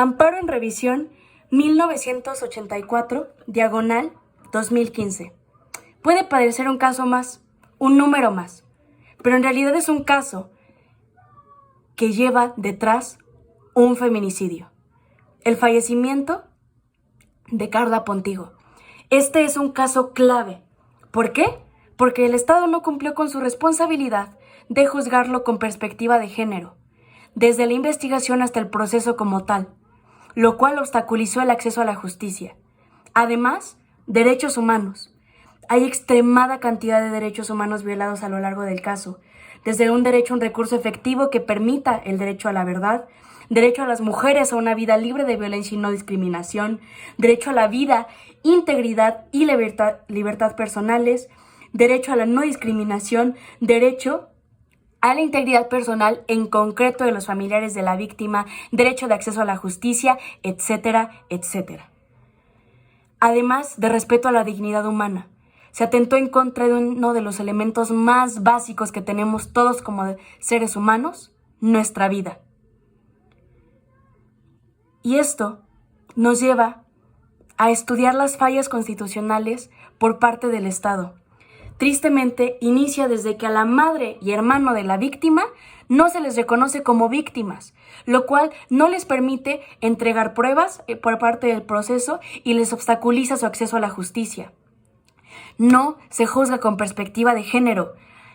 Amparo en revisión 1984, diagonal 2015. Puede parecer un caso más, un número más, pero en realidad es un caso que lleva detrás un feminicidio. El fallecimiento de Carla Pontigo. Este es un caso clave. ¿Por qué? Porque el Estado no cumplió con su responsabilidad de juzgarlo con perspectiva de género, desde la investigación hasta el proceso como tal, lo cual obstaculizó el acceso a la justicia. Además, derechos humanos. Hay extremada cantidad de derechos humanos violados a lo largo del caso, desde un derecho a un recurso efectivo que permita el derecho a la verdad, derecho a las mujeres a una vida libre de violencia y no discriminación, derecho a la vida, integridad y libertad personales, derecho a la no discriminación, derecho a la integridad personal en concreto de los familiares de la víctima, derecho de acceso a la justicia, etcétera, etcétera. Además de respeto a la dignidad humana. Se atentó en contra de uno de los elementos más básicos que tenemos todos como seres humanos, nuestra vida. Y esto nos lleva a estudiar las fallas constitucionales por parte del Estado. Tristemente, inicia desde que a la madre y hermano de la víctima no se les reconoce como víctimas, lo cual no les permite entregar pruebas por parte del proceso y les obstaculiza su acceso a la justicia. No se juzga con perspectiva de género,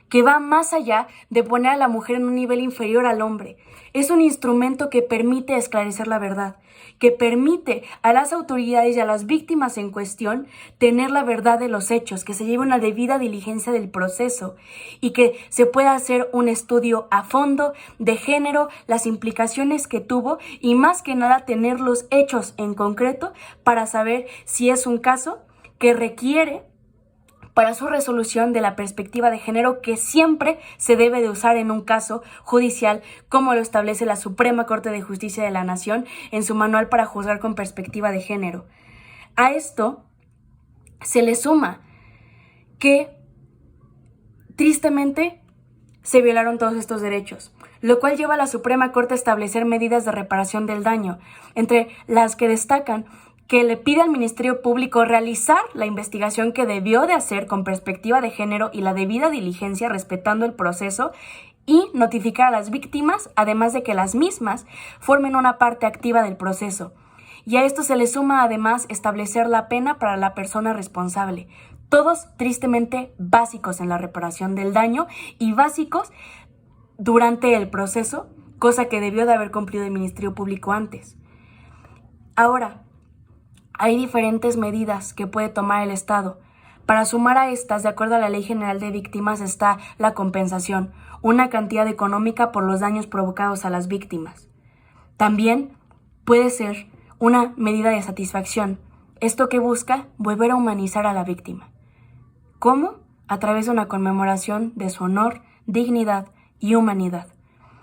que va más allá de poner a la mujer en un nivel inferior al hombre. Es un instrumento que permite esclarecer la verdad, que permite a las autoridades y a las víctimas en cuestión tener la verdad de los hechos, que se lleve una debida diligencia del proceso y que se pueda hacer un estudio a fondo de género, las implicaciones que tuvo y más que nada tener los hechos en concreto para saber si es un caso que requiere para su resolución de la perspectiva de género que siempre se debe de usar en un caso judicial, como lo establece la Suprema Corte de Justicia de la Nación en su manual para juzgar con perspectiva de género. A esto se le suma que, tristemente, se violaron todos estos derechos, lo cual lleva a la Suprema Corte a establecer medidas de reparación del daño, entre las que destacan que le pide al Ministerio Público realizar la investigación que debió de hacer con perspectiva de género y la debida diligencia respetando el proceso y notificar a las víctimas, además de que las mismas formen una parte activa del proceso. Y a esto se le suma además establecer la pena para la persona responsable. Todos tristemente básicos en la reparación del daño y básicos durante el proceso, cosa que debió de haber cumplido el Ministerio Público antes. Ahora, hay diferentes medidas que puede tomar el Estado. Para sumar a estas, de acuerdo a la Ley General de Víctimas, está la compensación, una cantidad económica por los daños provocados a las víctimas. También puede ser una medida de satisfacción, esto que busca volver a humanizar a la víctima. ¿Cómo? A través de una conmemoración de su honor, dignidad y humanidad,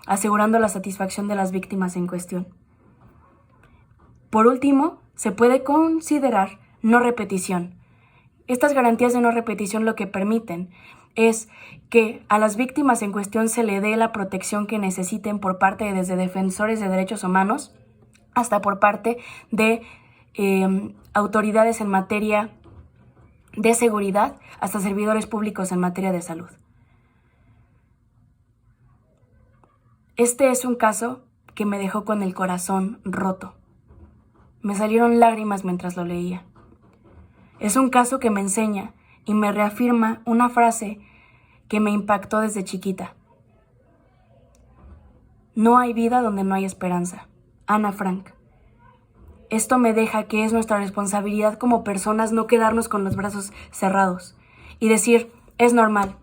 asegurando la satisfacción de las víctimas en cuestión. Por último, se puede considerar no repetición. Estas garantías de no repetición lo que permiten es que a las víctimas en cuestión se le dé la protección que necesiten por parte de desde defensores de derechos humanos hasta por parte de autoridades en materia de seguridad, hasta servidores públicos en materia de salud. Este es un caso que me dejó con el corazón roto. Me salieron lágrimas mientras lo leía. Es un caso que me enseña y me reafirma una frase que me impactó desde chiquita. No hay vida donde no hay esperanza. Ana Frank. Esto me deja que es nuestra responsabilidad como personas no quedarnos con los brazos cerrados y decir, es normal,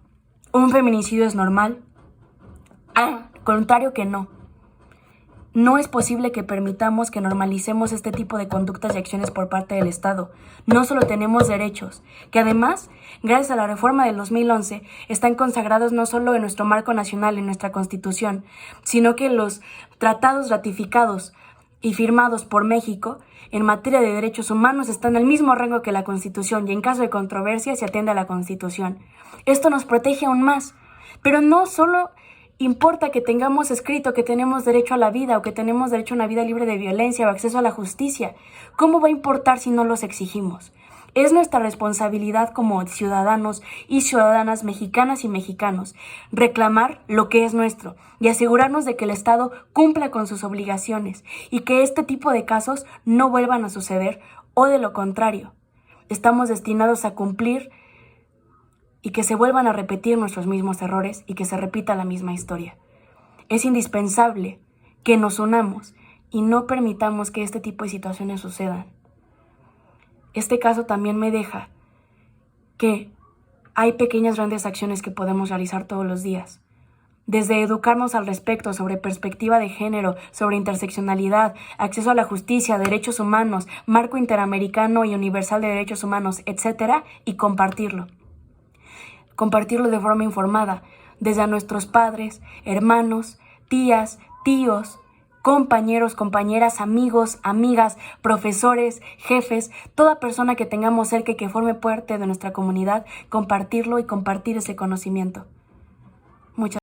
un feminicidio es normal. Al contrario que no. No es posible que permitamos que normalicemos este tipo de conductas y acciones por parte del Estado. No solo tenemos derechos, que además, gracias a la reforma del 2011, están consagrados no solo en nuestro marco nacional, en nuestra Constitución, sino que los tratados ratificados y firmados por México en materia de derechos humanos están al mismo rango que la Constitución y en caso de controversia se atiende a la Constitución. Esto nos protege aún más, pero no solo importa que tengamos escrito que tenemos derecho a la vida o que tenemos derecho a una vida libre de violencia o acceso a la justicia. ¿Cómo va a importar si no los exigimos? Es nuestra responsabilidad como ciudadanos y ciudadanas mexicanas y mexicanos reclamar lo que es nuestro y asegurarnos de que el Estado cumpla con sus obligaciones y que este tipo de casos no vuelvan a suceder o de lo contrario, estamos destinados a cumplir y que se vuelvan a repetir nuestros mismos errores y que se repita la misma historia. Es indispensable que nos unamos y no permitamos que este tipo de situaciones sucedan. Este caso también me deja que hay pequeñas grandes acciones que podemos realizar todos los días. Desde educarnos al respecto sobre perspectiva de género, sobre interseccionalidad, acceso a la justicia, derechos humanos, marco interamericano y universal de derechos humanos, etc. y compartirlo. Compartirlo de forma informada, desde a nuestros padres, hermanos, tías, tíos, compañeros, compañeras, amigos, amigas, profesores, jefes, toda persona que tengamos cerca y que forme parte de nuestra comunidad, compartirlo y compartir ese conocimiento. Muchas